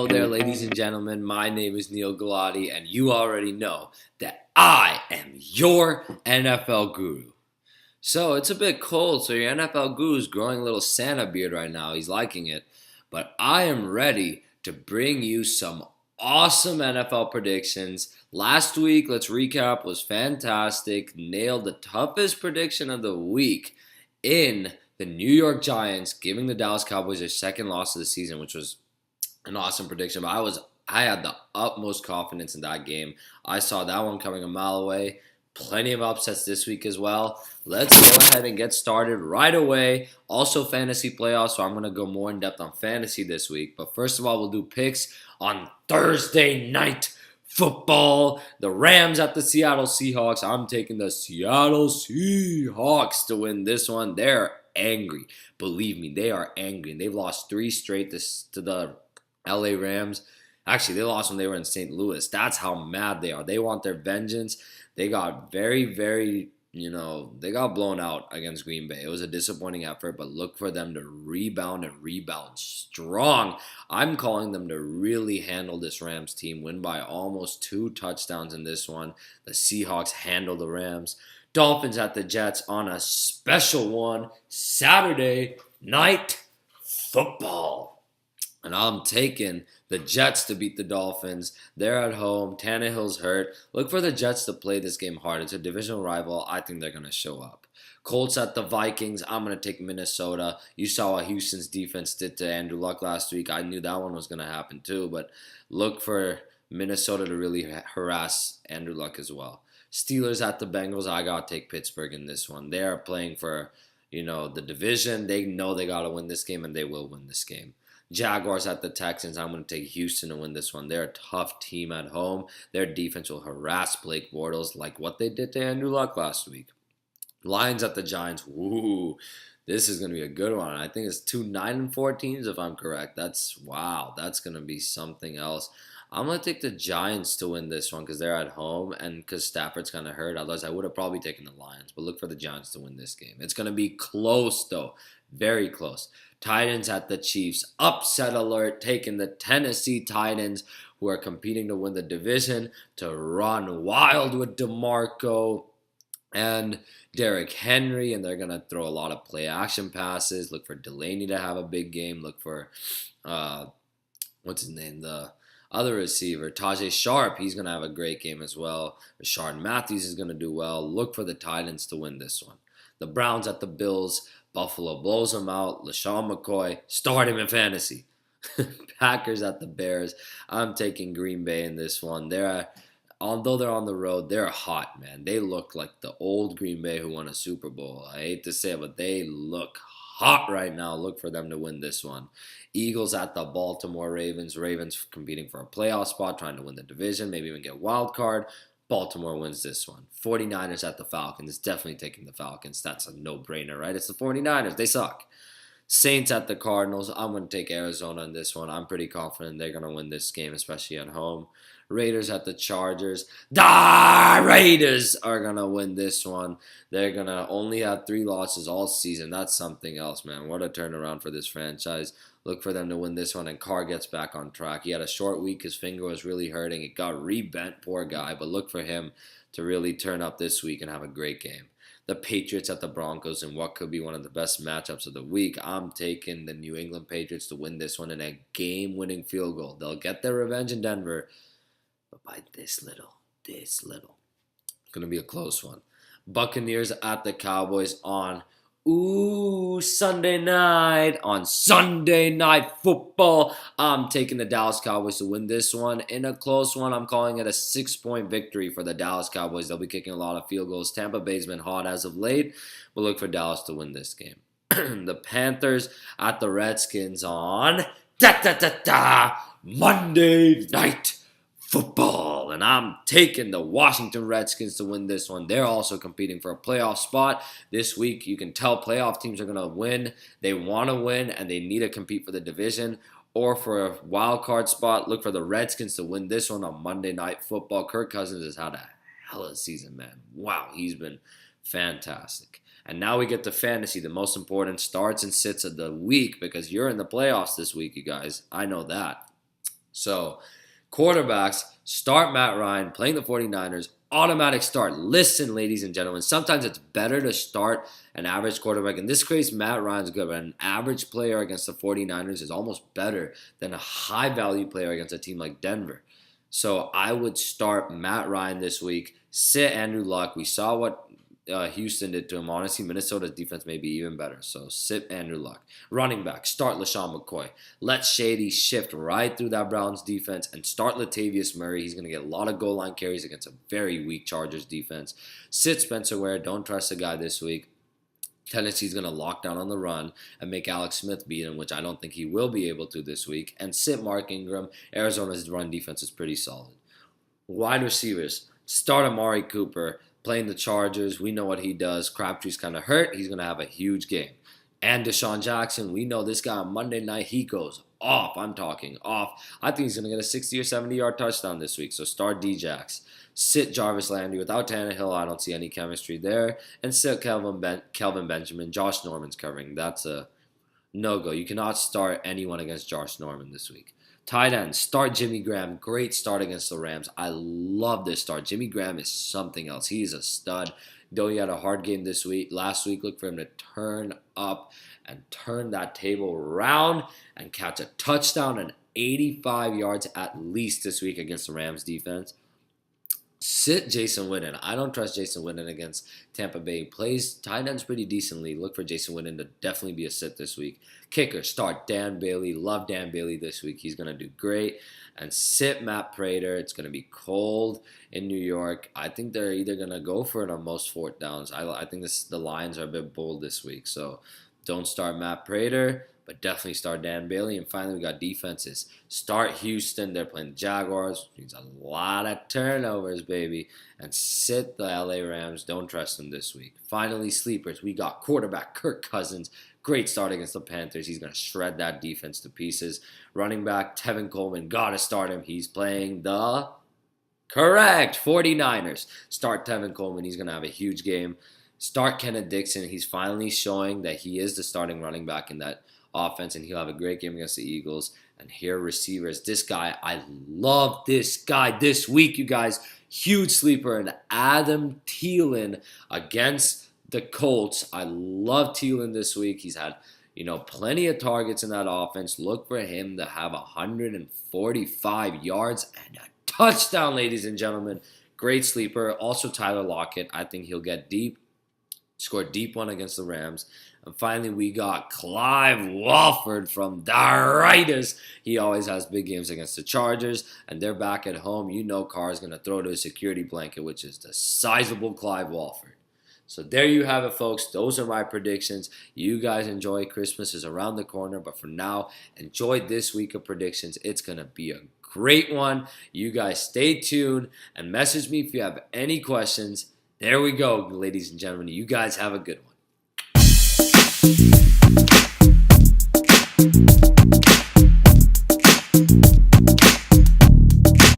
Hello there, ladies and gentlemen. My name is Neal, and you already know that I am your NFL guru. So it's a bit cold, so your NFL guru is growing a little Santa beard right now. He's liking it. But I am ready to bring you some awesome NFL predictions. Last week, let's recap, was fantastic. Nailed the toughest prediction of the week in the New York Giants giving the Dallas Cowboys their second loss of the season, which was an awesome prediction. But I had the utmost confidence in that game. I saw that one coming a mile away. Plenty of upsets this week as well. Let's go ahead and get started right away. Also fantasy playoffs, so I'm going to go more in depth on fantasy this week. But first of all, we'll do picks on Thursday night football. The Rams at the Seattle Seahawks. I'm taking the Seattle Seahawks to win this one. They're angry. Believe me, they are angry. And they've lost 3 straight to the LA Rams. Actually, they lost when they were in St. Louis. That's how mad they are. They want their vengeance. They got they got blown out against Green Bay. It was a disappointing effort, but look for them to rebound and rebound strong. I'm calling them to really handle this Rams team, win by almost 2 touchdowns in this one. The Seahawks handle the Rams. Dolphins at the Jets on a special one, Saturday night football. And I'm taking the Jets to beat the Dolphins. They're at home. Tannehill's hurt. Look for the Jets to play this game hard. It's a divisional rival. I think they're going to show up. Colts at the Vikings. I'm going to take Minnesota. You saw what Houston's defense did to Andrew Luck last week. I knew that one was going to happen too. But look for Minnesota to really harass Andrew Luck as well. Steelers at the Bengals. I got to take Pittsburgh in this one. They are playing for, the division. They know they got to win this game, and they will win this game. Jaguars at the Texans. I'm going to take Houston to win this one. They're a tough team at home. Their defense will harass Blake Bortles like what they did to Andrew Luck last week. Lions at the Giants. Ooh, this is going to be a good one. I think it's 2 9-4 teams if I'm correct. That's going to be something else. I'm going to take the Giants to win this one because they're at home and because Stafford's kind of hurt. Otherwise, I would have probably taken the Lions. But look for the Giants to win this game. It's going to be close, though. Very close. Titans at the Chiefs. Upset alert. Taking the Tennessee Titans, who are competing to win the division, to run wild with DeMarco and Derrick Henry. And they're going to throw a lot of play-action passes. Look for Delaney to have a big game. Look for, what's his name? The other receiver, Tajay Sharp, he's going to have a great game as well. Rashard Matthews is going to do well. Look for the Titans to win this one. The Browns at the Bills. Buffalo blows them out. LeSean McCoy, start him in fantasy. Packers at the Bears. I'm taking Green Bay in this one. Although they're on the road, they're hot, man. They look like the old Green Bay who won a Super Bowl. I hate to say it, but they look hot right now. Look for them to win this one. Eagles at the Baltimore Ravens. Ravens competing for a playoff spot, trying to win the division, maybe even get wild card. Baltimore wins this one. 49ers at the Falcons. Definitely taking the Falcons. That's a no-brainer, right? It's the 49ers. They suck. Saints at the Cardinals. I'm going to take Arizona in this one. I'm pretty confident they're going to win this game, especially at home. Raiders at the Chargers. The Raiders are going to win this one. They're going to only have 3 losses all season. That's something else, man. What a turnaround for this franchise. Look for them to win this one, and Carr gets back on track. He had a short week. His finger was really hurting. It got rebent, poor guy. But look for him to really turn up this week and have a great game. The Patriots at the Broncos in what could be one of the best matchups of the week. I'm taking the New England Patriots to win this one in a game-winning field goal. They'll get their revenge in Denver, but by this little. It's going to be a close one. Buccaneers at the Cowboys on Sunday night. On Sunday Night Football, I'm taking the Dallas Cowboys to win this one. In a close one, I'm calling it a 6-point victory for the Dallas Cowboys. They'll be kicking a lot of field goals. Tampa Bay's been hot as of late, but look for Dallas to win this game. The Panthers at the Redskins on Monday Night Football, and I'm taking the Washington Redskins to win this one. They're also competing for a playoff spot this week. You can tell playoff teams are going to win. They want to win, and they need to compete for the division or for a wild card spot. Look for the Redskins to win this one on Monday Night Football. Kirk Cousins has had a hell of a season, man. Wow, he's been fantastic. And now we get to fantasy, the most important starts and sits of the week, because you're in the playoffs this week, you guys. I know that. So, quarterbacks, start Matt Ryan, playing the 49ers, automatic start. Listen, ladies and gentlemen, sometimes it's better to start an average quarterback. In this case, Matt Ryan's good, but an average player against the 49ers is almost better than a high-value player against a team like Denver. So I would start Matt Ryan this week, sit Andrew Luck. We saw what Houston did to him. Honestly, Minnesota's defense may be even better. So sit Andrew Luck. Running back, start LeSean McCoy. Let Shady shift right through that Browns defense and start Latavius Murray. He's going to get a lot of goal line carries against a very weak Chargers defense. Sit Spencer Ware. Don't trust the guy this week. Tennessee's going to lock down on the run and make Alex Smith beat him, which I don't think he will be able to this week. And sit Mark Ingram. Arizona's run defense is pretty solid. Wide receivers, start Amari Cooper. Playing the Chargers, we know what he does. Crabtree's kind of hurt. He's going to have a huge game. And Desean Jackson, we know this guy on Monday night, he goes off. I'm talking off. I think he's going to get a 60 or 70-yard touchdown this week. So start D-Jax. Sit Jarvis Landry. Without Tannehill, I don't see any chemistry there. And sit Kelvin Benjamin. Josh Norman's covering. That's a no-go. You cannot start anyone against Josh Norman this week. Tight end, start Jimmy Graham. Great start against the Rams. I love this start. Jimmy Graham is something else. He's a stud. Though he had a hard game last week, look for him to turn up and turn that table around and catch a touchdown and 85 yards at least this week against the Rams defense. Sit Jason Witten. I don't trust Jason Witten against Tampa Bay. He plays tight ends pretty decently. Look for Jason Witten to definitely be a sit this week. Kicker, start Dan Bailey. Love Dan Bailey this week. He's going to do great. And sit Matt Prater. It's going to be cold in New York. I think they're either going to go for it on most fourth downs. I think the Lions are a bit bold this week. So don't start Matt Prater, but definitely start Dan Bailey. And finally, we got defenses. Start Houston. They're playing the Jaguars, which means a lot of turnovers, baby. And sit the LA Rams. Don't trust them this week. Finally, sleepers. We got quarterback Kirk Cousins. Great start against the Panthers. He's going to shred that defense to pieces. Running back Tevin Coleman. Got to start him. He's playing the correct 49ers. Start Tevin Coleman. He's going to have a huge game. Start Kenneth Dixon. He's finally showing that he is the starting running back in that offense, and he'll have a great game against the Eagles. And here receivers, this guy, I love this guy this week, you guys. Huge sleeper, and Adam Thielin against the Colts. I love Thielin this week. He's had, plenty of targets in that offense. Look for him to have 145 yards and a touchdown, ladies and gentlemen. Great sleeper. Also Tyler Lockett. I think he'll get deep. Scored deep one against the Rams. And finally, we got Clive Walford from the Raiders. He always has big games against the Chargers, and they're back at home. Carr is going to throw to a security blanket, which is the sizable Clive Walford. So there you have it, folks. Those are my predictions. You guys enjoy. Christmas is around the corner, but for now, enjoy this week of predictions. It's going to be a great one. You guys stay tuned and message me if you have any questions. There we go, ladies and gentlemen. You guys have a good one.